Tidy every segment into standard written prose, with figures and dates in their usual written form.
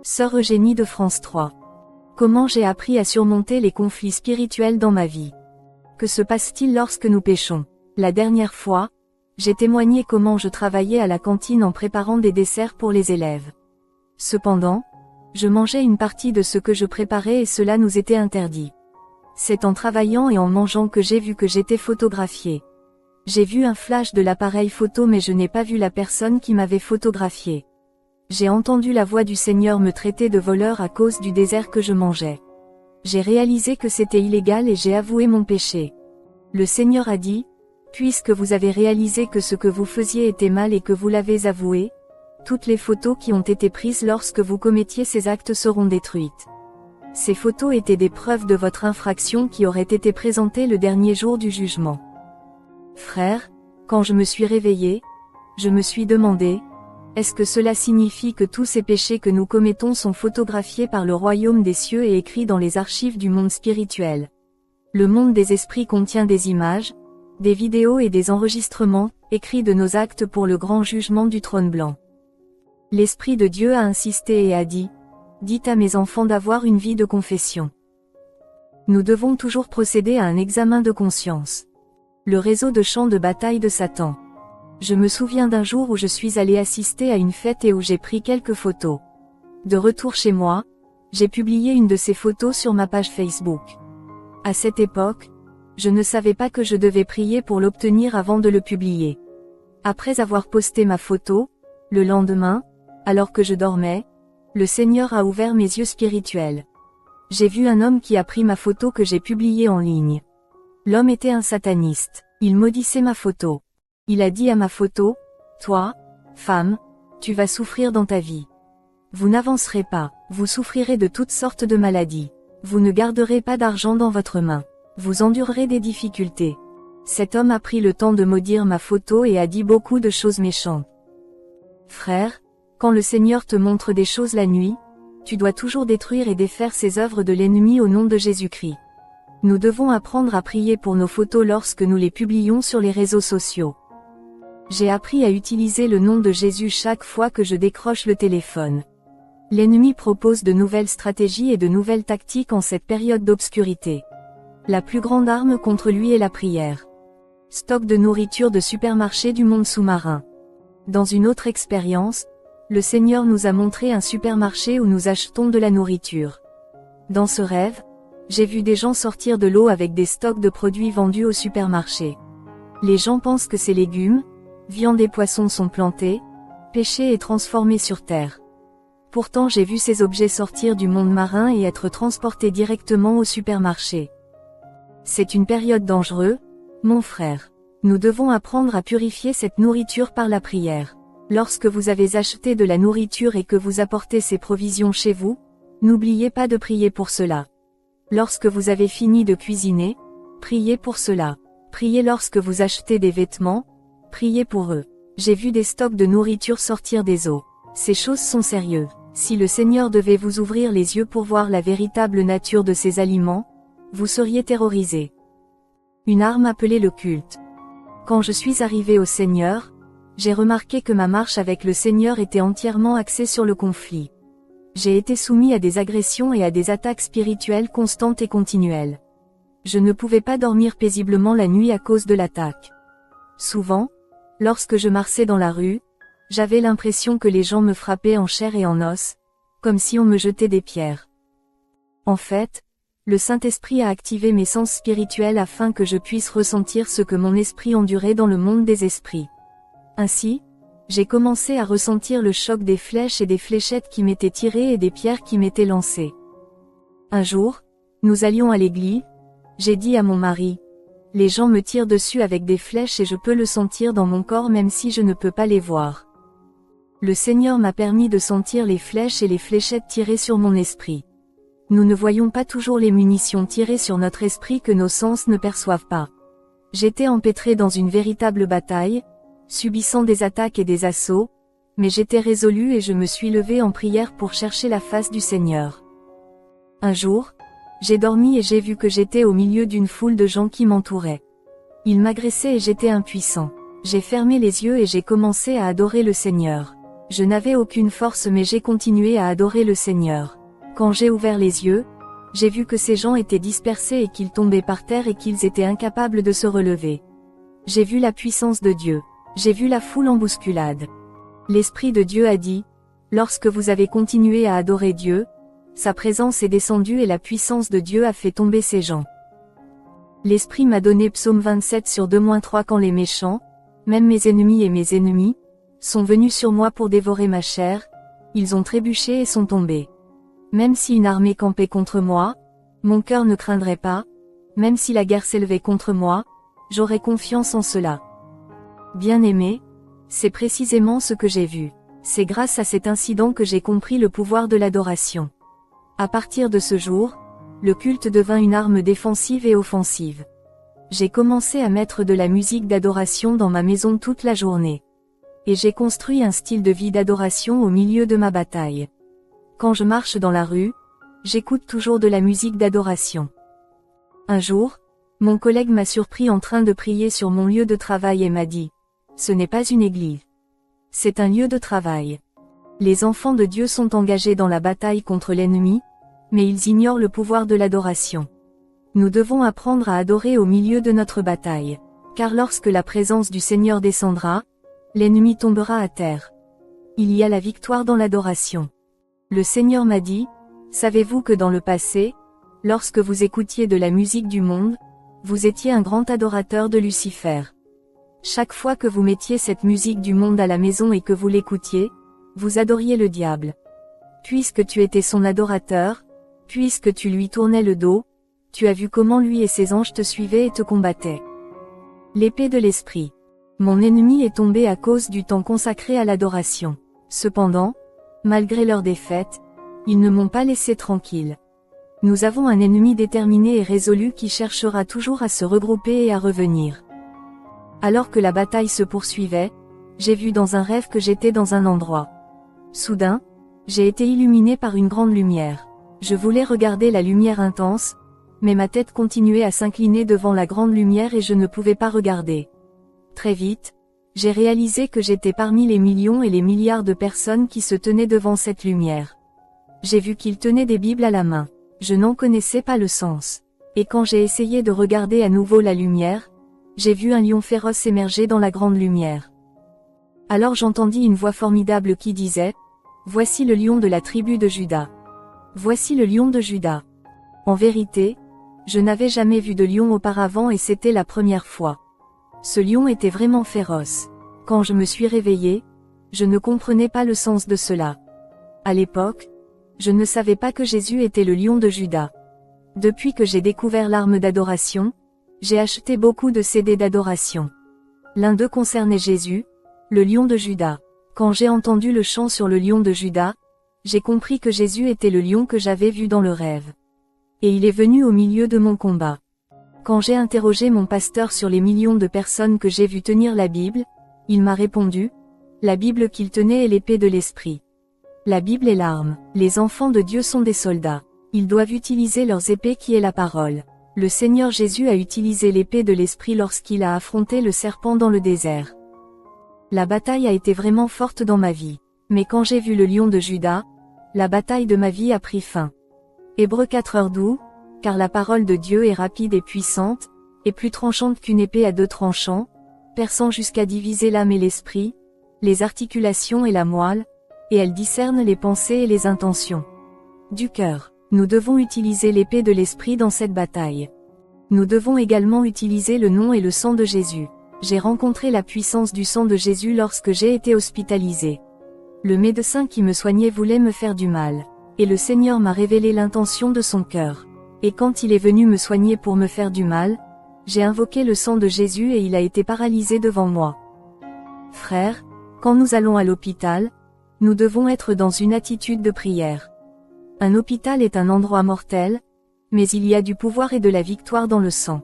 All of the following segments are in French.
Sœur Eugénie de France 3. Comment j'ai appris à surmonter les conflits spirituels dans ma vie? Que se passe-t-il lorsque nous péchons? La dernière fois, j'ai témoigné comment je travaillais à la cantine en préparant des desserts pour les élèves. Cependant, je mangeais une partie de ce que je préparais et cela nous était interdit. C'est en travaillant et en mangeant que j'ai vu que j'étais photographiée. J'ai vu un flash de l'appareil photo mais je n'ai pas vu la personne qui m'avait photographiée. J'ai entendu la voix du Seigneur me traiter de voleur à cause du dessert que je mangeais. J'ai réalisé que c'était illégal et j'ai avoué mon péché. Le Seigneur a dit, puisque vous avez réalisé que ce que vous faisiez était mal et que vous l'avez avoué, toutes les photos qui ont été prises lorsque vous commettiez ces actes seront détruites. Ces photos étaient des preuves de votre infraction qui auraient été présentées le dernier jour du jugement. Frère, quand je me suis réveillé, je me suis demandé, est-ce que cela signifie que tous ces péchés que nous commettons sont photographiés par le royaume des cieux et écrits dans les archives du monde spirituel? Le monde des esprits contient des images, des vidéos et des enregistrements, écrits de nos actes pour le grand jugement du trône blanc. L'Esprit de Dieu a insisté et a dit, dites à mes enfants d'avoir une vie de confession. Nous devons toujours procéder à un examen de conscience. Le réseau de champs de bataille de Satan. Je me souviens d'un jour où je suis allé assister à une fête et où j'ai pris quelques photos. De retour chez moi, j'ai publié une de ces photos sur ma page Facebook. À cette époque, je ne savais pas que je devais prier pour l'obtenir avant de le publier. Après avoir posté ma photo, le lendemain, alors que je dormais, le Seigneur a ouvert mes yeux spirituels. J'ai vu un homme qui a pris ma photo que j'ai publiée en ligne. L'homme était un sataniste. Il maudissait ma photo. Il a dit à ma photo, toi, femme, tu vas souffrir dans ta vie. Vous n'avancerez pas, vous souffrirez de toutes sortes de maladies. Vous ne garderez pas d'argent dans votre main. Vous endurerez des difficultés. Cet homme a pris le temps de maudire ma photo et a dit beaucoup de choses méchantes. Frère, quand le Seigneur te montre des choses la nuit, tu dois toujours détruire et défaire ces œuvres de l'ennemi au nom de Jésus-Christ. Nous devons apprendre à prier pour nos photos lorsque nous les publions sur les réseaux sociaux. J'ai appris à utiliser le nom de Jésus chaque fois que je décroche le téléphone. L'ennemi propose de nouvelles stratégies et de nouvelles tactiques en cette période d'obscurité. La plus grande arme contre lui est la prière. Stock de nourriture de supermarché du monde sous-marin. Dans une autre expérience, le Seigneur nous a montré un supermarché où nous achetons de la nourriture. Dans ce rêve, j'ai vu des gens sortir de l'eau avec des stocks de produits vendus au supermarché. Les gens pensent que ces légumes, viande et poissons sont plantés, pêchés et transformés sur terre. Pourtant j'ai vu ces objets sortir du monde marin et être transportés directement au supermarché. C'est une période dangereuse, mon frère. Nous devons apprendre à purifier cette nourriture par la prière. Lorsque vous avez acheté de la nourriture et que vous apportez ces provisions chez vous, n'oubliez pas de prier pour cela. Lorsque vous avez fini de cuisiner, priez pour cela. Priez lorsque vous achetez des vêtements, priez pour eux. J'ai vu des stocks de nourriture sortir des eaux. Ces choses sont sérieuses. Si le Seigneur devait vous ouvrir les yeux pour voir la véritable nature de ces aliments, vous seriez terrorisé. Une arme appelée le culte. Quand je suis arrivé au Seigneur, j'ai remarqué que ma marche avec le Seigneur était entièrement axée sur le conflit. J'ai été soumis à des agressions et à des attaques spirituelles constantes et continuelles. Je ne pouvais pas dormir paisiblement la nuit à cause de l'attaque. Souvent, lorsque je marchais dans la rue, j'avais l'impression que les gens me frappaient en chair et en os, comme si on me jetait des pierres. En fait, le Saint-Esprit a activé mes sens spirituels afin que je puisse ressentir ce que mon esprit endurait dans le monde des esprits. Ainsi, j'ai commencé à ressentir le choc des flèches et des fléchettes qui m'étaient tirées et des pierres qui m'étaient lancées. Un jour, nous allions à l'église, j'ai dit à mon mari, les gens me tirent dessus avec des flèches et je peux le sentir dans mon corps même si je ne peux pas les voir. Le Seigneur m'a permis de sentir les flèches et les fléchettes tirées sur mon esprit. Nous ne voyons pas toujours les munitions tirées sur notre esprit que nos sens ne perçoivent pas. J'étais empêtré dans une véritable bataille, subissant des attaques et des assauts, mais j'étais résolu et je me suis levé en prière pour chercher la face du Seigneur. Un jour, j'ai dormi et j'ai vu que j'étais au milieu d'une foule de gens qui m'entouraient. Ils m'agressaient et j'étais impuissant. J'ai fermé les yeux et j'ai commencé à adorer le Seigneur. Je n'avais aucune force mais j'ai continué à adorer le Seigneur. Quand j'ai ouvert les yeux, j'ai vu que ces gens étaient dispersés et qu'ils tombaient par terre et qu'ils étaient incapables de se relever. J'ai vu la puissance de Dieu. J'ai vu la foule en bousculade. L'Esprit de Dieu a dit, lorsque vous avez continué à adorer Dieu, sa présence est descendue et la puissance de Dieu a fait tomber ces gens. L'Esprit m'a donné Psaume 27 sur 2-3 quand les méchants, même mes ennemis, sont venus sur moi pour dévorer ma chair, ils ont trébuché et sont tombés. Même si une armée campait contre moi, mon cœur ne craindrait pas, même si la guerre s'élevait contre moi, j'aurais confiance en cela. Bien-aimé, c'est précisément ce que j'ai vu. C'est grâce à cet incident que j'ai compris le pouvoir de l'adoration. À partir de ce jour, le culte devint une arme défensive et offensive. J'ai commencé à mettre de la musique d'adoration dans ma maison toute la journée. Et j'ai construit un style de vie d'adoration au milieu de ma bataille. Quand je marche dans la rue, j'écoute toujours de la musique d'adoration. Un jour, mon collègue m'a surpris en train de prier sur mon lieu de travail et m'a dit, « Ce n'est pas une église. C'est un lieu de travail. » Les enfants de Dieu sont engagés dans la bataille contre l'ennemi, mais ils ignorent le pouvoir de l'adoration. Nous devons apprendre à adorer au milieu de notre bataille, car lorsque la présence du Seigneur descendra, l'ennemi tombera à terre. Il y a la victoire dans l'adoration. Le Seigneur m'a dit, « Savez-vous que dans le passé, lorsque vous écoutiez de la musique du monde, vous étiez un grand adorateur de Lucifer. Chaque fois que vous mettiez cette musique du monde à la maison et que vous l'écoutiez, vous adoriez le diable. Puisque tu étais son adorateur, puisque tu lui tournais le dos, tu as vu comment lui et ses anges te suivaient et te combattaient. » L'épée de l'esprit. Mon ennemi est tombé à cause du temps consacré à l'adoration. Cependant, malgré leur défaite, ils ne m'ont pas laissé tranquille. Nous avons un ennemi déterminé et résolu qui cherchera toujours à se regrouper et à revenir. Alors que la bataille se poursuivait, j'ai vu dans un rêve que j'étais dans un endroit. Soudain, j'ai été illuminé par une grande lumière. Je voulais regarder la lumière intense, mais ma tête continuait à s'incliner devant la grande lumière et je ne pouvais pas regarder. Très vite, j'ai réalisé que j'étais parmi les millions et les milliards de personnes qui se tenaient devant cette lumière. J'ai vu qu'ils tenaient des Bibles à la main. Je n'en connaissais pas le sens. Et quand j'ai essayé de regarder à nouveau la lumière, j'ai vu un lion féroce émerger dans la grande lumière. Alors j'entendis une voix formidable qui disait, « Voici le lion de la tribu de Juda. Voici le lion de Juda. » En vérité, je n'avais jamais vu de lion auparavant et c'était la première fois. Ce lion était vraiment féroce. Quand je me suis réveillé, je ne comprenais pas le sens de cela. À l'époque, je ne savais pas que Jésus était le lion de Juda. Depuis que j'ai découvert l'arme d'adoration, j'ai acheté beaucoup de CD d'adoration. L'un d'eux concernait Jésus, le lion de Juda. Quand j'ai entendu le chant sur le lion de Juda, j'ai compris que Jésus était le lion que j'avais vu dans le rêve. Et il est venu au milieu de mon combat. Quand j'ai interrogé mon pasteur sur les millions de personnes que j'ai vues tenir la Bible, il m'a répondu, la Bible qu'il tenait est l'épée de l'esprit. La Bible est l'arme. Les enfants de Dieu sont des soldats. Ils doivent utiliser leurs épées qui est la parole. Le Seigneur Jésus a utilisé l'épée de l'esprit lorsqu'il a affronté le serpent dans le désert. La bataille a été vraiment forte dans ma vie. Mais quand j'ai vu le lion de Juda, la bataille de ma vie a pris fin. Hébreux 4:12, car la parole de Dieu est rapide et puissante, et plus tranchante qu'une épée à deux tranchants, perçant jusqu'à diviser l'âme et l'esprit, les articulations et la moelle, et elle discerne les pensées et les intentions du cœur. Nous devons utiliser l'épée de l'esprit dans cette bataille. Nous devons également utiliser le nom et le sang de Jésus. J'ai rencontré la puissance du sang de Jésus lorsque j'ai été hospitalisé. Le médecin qui me soignait voulait me faire du mal. Et le Seigneur m'a révélé l'intention de son cœur. Et quand il est venu me soigner pour me faire du mal, j'ai invoqué le sang de Jésus et il a été paralysé devant moi. Frères, quand nous allons à l'hôpital, nous devons être dans une attitude de prière. Un hôpital est un endroit mortel, mais il y a du pouvoir et de la victoire dans le sang.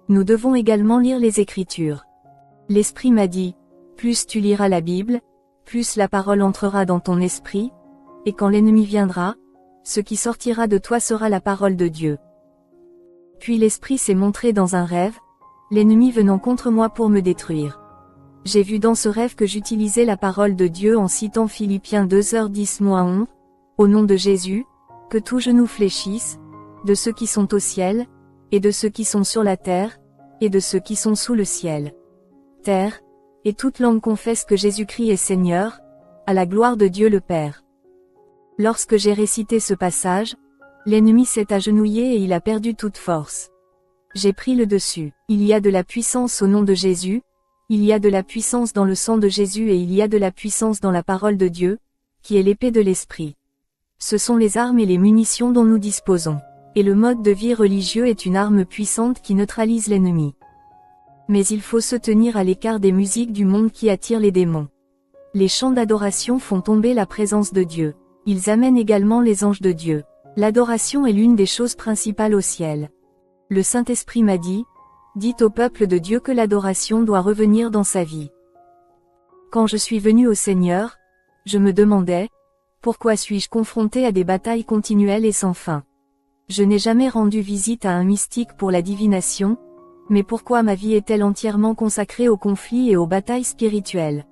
Nous devons également lire les Écritures. L'Esprit m'a dit, plus tu liras la Bible, plus la parole entrera dans ton esprit, et quand l'ennemi viendra, ce qui sortira de toi sera la parole de Dieu. Puis l'Esprit s'est montré dans un rêve, l'ennemi venant contre moi pour me détruire. J'ai vu dans ce rêve que j'utilisais la parole de Dieu en citant Philippiens 2h10-11, au nom de Jésus, que tout genou fléchisse, de ceux qui sont au ciel, et de ceux qui sont sur la terre, et de ceux qui sont sous le ciel. Terre, et toute langue confesse que Jésus-Christ est Seigneur, à la gloire de Dieu le Père. Lorsque j'ai récité ce passage, l'ennemi s'est agenouillé et il a perdu toute force. J'ai pris le dessus. Il y a de la puissance au nom de Jésus, il y a de la puissance dans le sang de Jésus et il y a de la puissance dans la parole de Dieu, qui est l'épée de l'Esprit. Ce sont les armes et les munitions dont nous disposons. Et le mode de vie religieux est une arme puissante qui neutralise l'ennemi. Mais il faut se tenir à l'écart des musiques du monde qui attirent les démons. Les chants d'adoration font tomber la présence de Dieu. Ils amènent également les anges de Dieu. L'adoration est l'une des choses principales au ciel. Le Saint-Esprit m'a dit, dites au peuple de Dieu que l'adoration doit revenir dans sa vie. Quand je suis venu au Seigneur, je me demandais, pourquoi suis-je confronté à des batailles continuelles et sans fin? Je n'ai jamais rendu visite à un mystique pour la divination, mais pourquoi ma vie est-elle entièrement consacrée aux conflits et aux batailles spirituelles?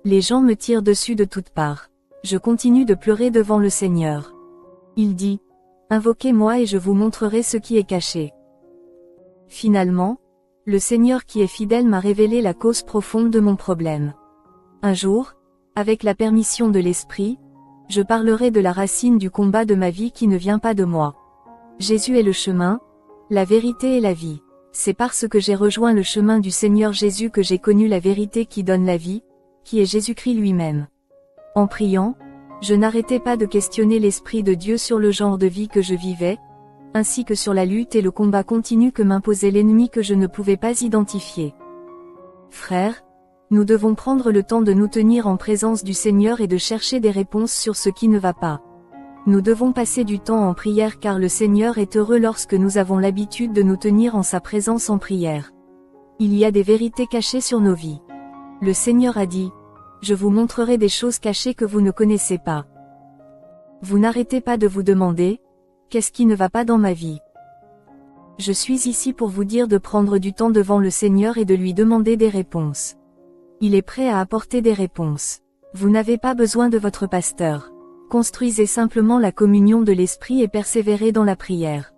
Les gens me tirent dessus de toutes parts. Je continue de pleurer devant le Seigneur. Il dit, invoquez-moi et je vous montrerai ce qui est caché. Finalement, le Seigneur qui est fidèle m'a révélé la cause profonde de mon problème. Un jour, avec la permission de l'Esprit, je parlerai de la racine du combat de ma vie qui ne vient pas de moi. Jésus est le chemin, la vérité et la vie. C'est parce que j'ai rejoint le chemin du Seigneur Jésus que j'ai connu la vérité qui donne la vie, qui est Jésus-Christ lui-même. En priant, je n'arrêtais pas de questionner l'Esprit de Dieu sur le genre de vie que je vivais, ainsi que sur la lutte et le combat continu que m'imposait l'ennemi que je ne pouvais pas identifier. Frères, nous devons prendre le temps de nous tenir en présence du Seigneur et de chercher des réponses sur ce qui ne va pas. Nous devons passer du temps en prière car le Seigneur est heureux lorsque nous avons l'habitude de nous tenir en sa présence en prière. Il y a des vérités cachées sur nos vies. Le Seigneur a dit, « Je vous montrerai des choses cachées que vous ne connaissez pas. » Vous n'arrêtez pas de vous demander, « Qu'est-ce qui ne va pas dans ma vie ?» Je suis ici pour vous dire de prendre du temps devant le Seigneur et de lui demander des réponses. Il est prêt à apporter des réponses. Vous n'avez pas besoin de votre pasteur. Construisez simplement la communion de l'Esprit et persévérez dans la prière.